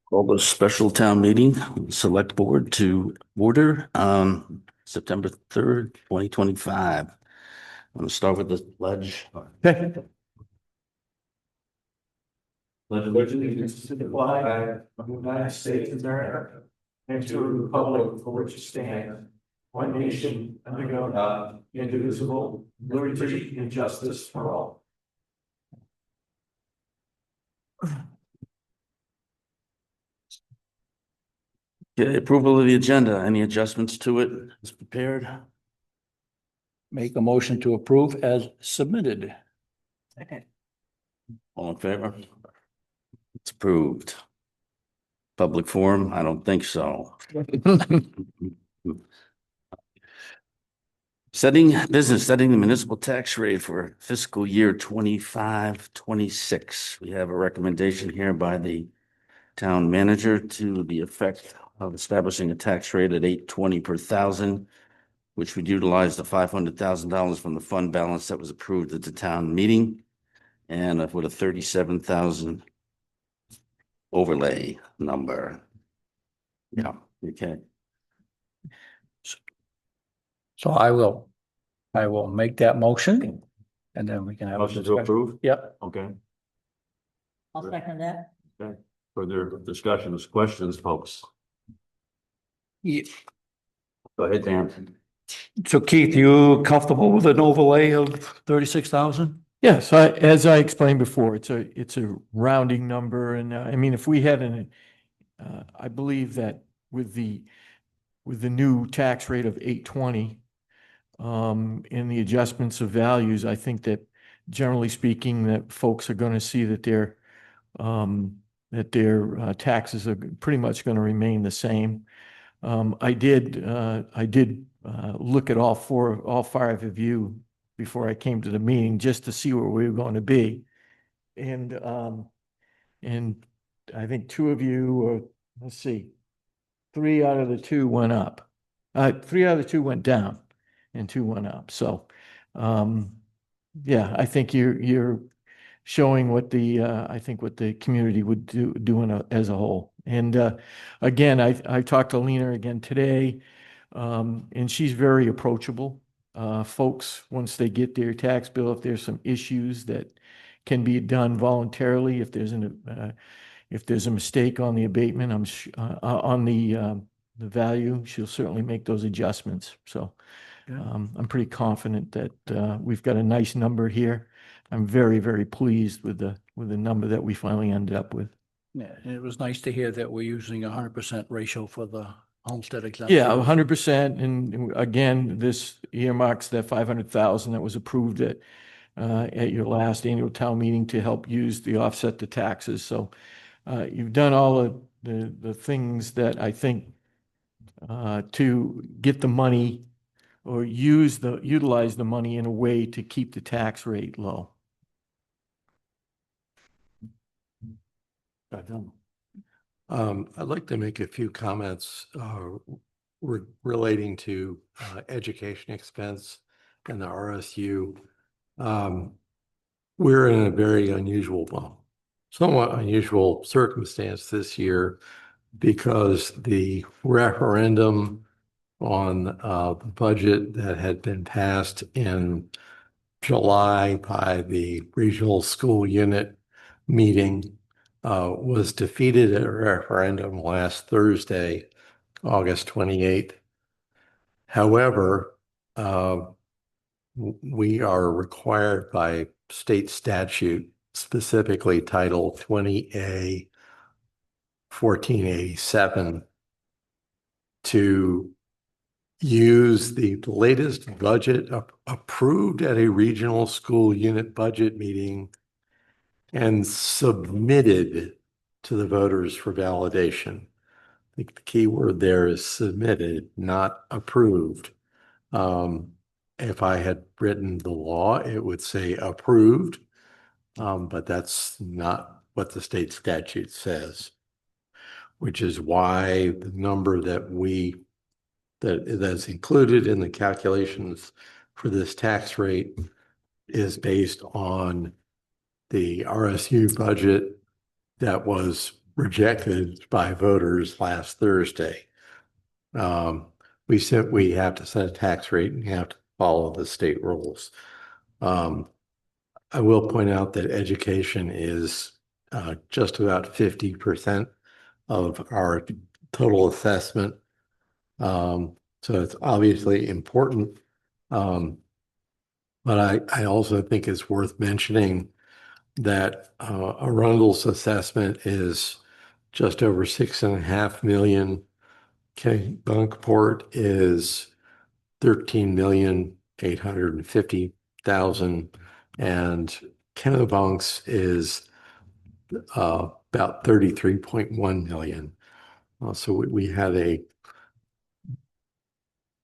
Call the special town meeting, select board to order, September 3rd, 2025. I'm going to start with the pledge. Okay. Pledge Allegiance to the flag of the United States of America and to the republic for which it stands, one nation under God, indivisible, liberty and justice for all. Okay, approval of the agenda. Any adjustments to it is prepared? Make a motion to approve as submitted. Second. All in favor? It's approved. Public forum? I don't think so. Setting the municipal tax rate for fiscal year 25-26. We have a recommendation here by the town manager to the effect of establishing a tax rate at $8.20 per thousand, which would utilize the $500,000 from the fund balance that was approved at the town meeting, and with a 37,000 overlay number. Yeah, okay. So I will make that motion and then we can have. Motion to approve? Yep. Okay. I'll second that. Okay. Further discussions, questions, folks? Yeah. Go ahead, Dan. So Keith, you comfortable with an overlay of 36,000? Yes, as I explained before, it's a rounding number, and I mean, if we had I believe that with the new tax rate of 820, in the adjustments of values, I think that generally speaking, that folks are going to see that their taxes are pretty much going to remain the same. I did look at all five of you before I came to the meeting just to see where we were going to be. And I think two of you, or let's see, 3 out of the 2 went up. 3 out of the 2 went down and 2 went up. So, yeah, I think you're showing what the community would do as a whole. And again, I talked to Lena again today, and she's very approachable. Folks, once they get their tax bill, if there's some issues that can be done voluntarily, if there's a mistake on the abatement, on the value, she'll certainly make those adjustments. So I'm pretty confident that we've got a nice number here. I'm very, very pleased with the number that we finally ended up with. Yeah, and it was nice to hear that we're using 100% ratio for the homestead exemption. Yeah, 100%. And again, this earmarks that 500,000 that was approved at your last annual town meeting to help use the offset the taxes. So you've done all of the things that I think to get the money or utilize the money in a way to keep the tax rate low. I'd like to make a few comments relating to education expense and the RSU. We're in a very somewhat unusual circumstance this year because the referendum on the budget that had been passed in July by the regional school unit meeting was defeated at a referendum last Thursday, August 28th. However, we are required by state statute, specifically Title 20A 1487, to use the latest budget approved at a regional school unit budget meeting and submitted to the voters for validation. I think the key word there is submitted, not approved. If I had written the law, it would say approved, but that's not what the state statute says, which is why the number that's included in the calculations for this tax rate is based on the RSU budget that was rejected by voters last Thursday. We have to set a tax rate and have to follow the state rules. I will point out that education is just about 50% of our total assessment. So it's obviously important. But I also think it's worth mentioning that Arundel's assessment is just over 6.5 million. Okay, Bunkport is 13,850,000, and Kennebunks is about 33.1 million. So we had a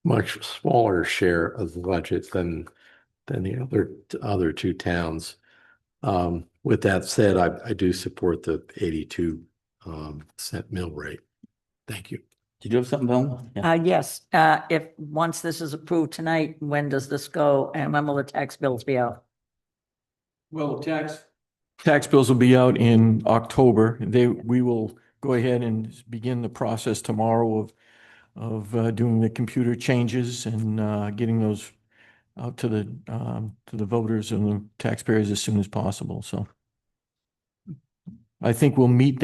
much smaller share of the budget than the other two towns. With that said, I do support the 82 cent mill rate. Thank you. Did you have something, Bill? Yeah. Yes, if, once this is approved tonight, when does this go and when will the tax bills be out? Well, tax bills will be out in October. We will go ahead and begin the process tomorrow of doing the computer changes and getting those out to the voters and the taxpayers as soon as possible. So I think we'll meet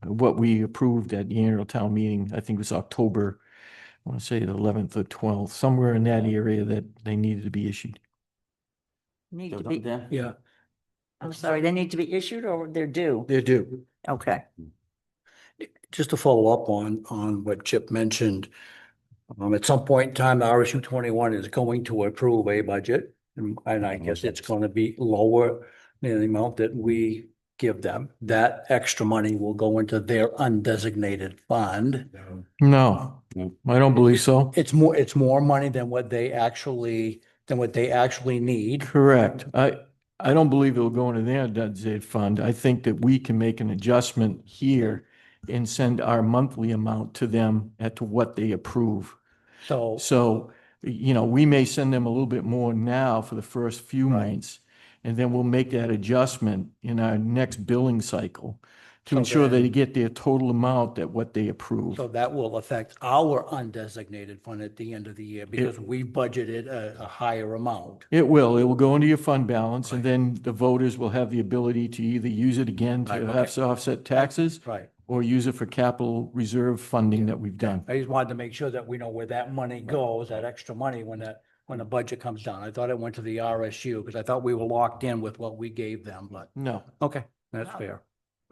what we approved at the annual town meeting. I think it was October, I want to say the 11th or 12th, somewhere in that area that they needed to be issued. Need Got to something, be, Dan? Yeah, I'm sorry, they need to be issued or they're due? they're due. Okay. Just to follow up on what Chip mentioned, at some point in time, the RSU 21 is going to approve a budget. And I guess it's going to be lower than the amount that we give them. That extra money will go into their undesignated fund. No, I don't believe so. It's more money than what they actually need. Correct. I don't believe it will go into their designated fund. I think that we can make an adjustment here and send our monthly amount to them to what they approve. So, we may send them a little bit more now for the first few Right. months, and then we'll make that adjustment in our next billing cycle to So ensure they then- get their total amount that what they approve. So that will affect our undesignated fund at the end of the year because we budgeted a higher amount. It will go into your fund balance, and then the voters will have the ability to either use it again Right, to okay. have to offset taxes Right. or use it for capital reserve funding that we've done. I just wanted to make sure that we know where that money goes, that extra money when the budget comes down. I thought it went to the RSU because I thought we were locked in with what we gave them, but No. okay, that's fair.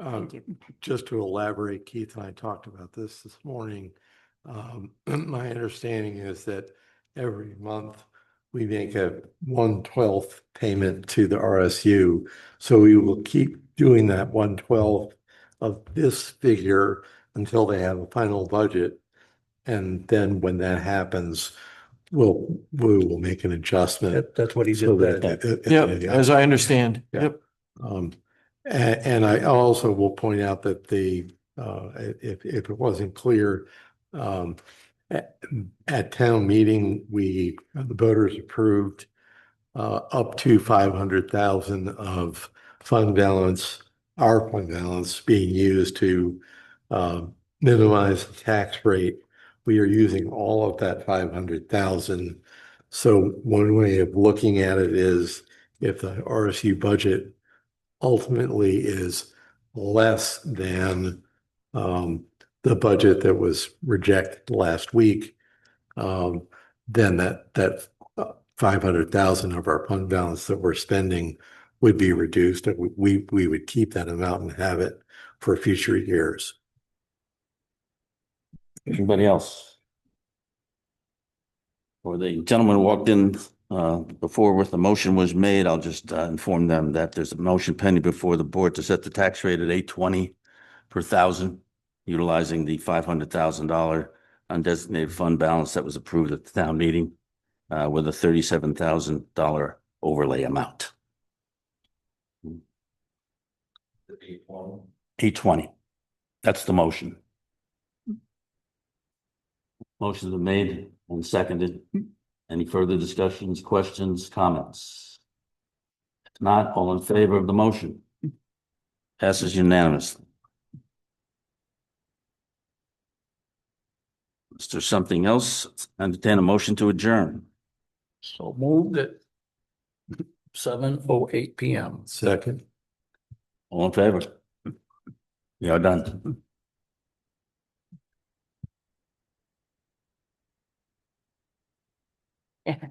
Thank you. Just to elaborate, Keith and I talked about this morning. My understanding is that every month we make a 1/12 payment to the RSU. So we will keep doing that 1/12 of this figure until they have a final budget. And then when that happens, we will make an adjustment. That's what he So did. that. Yep, as I understand. Yeah. Yep. And I also will point out that if it wasn't clear, at town meeting, the voters approved up to 500,000 of fund balance, our fund balance being used to minimize the tax rate. We are using all of that 500,000. So one way of looking at it is if the RSU budget ultimately is less than the budget that was rejected last week, then that 500,000 of our fund balance that we're spending would be reduced. And we would keep that amount and have it for future years. Anybody else? Or the gentleman who walked in before with the motion was made, I'll just inform them that there's a motion pending before the board to set the tax rate at $820 per thousand, utilizing the $500,000 undesignated fund balance that was approved at the town meeting with a $37,000 overlay amount. 820. That's the motion. Motion's been made and seconded. Any further discussions, questions, comments? If not, all in favor of the motion? Passes unanimously. Is there something else? Entertain a motion to adjourn. So moved at 7:08 PM. Second. All in favor? We are done. Yeah.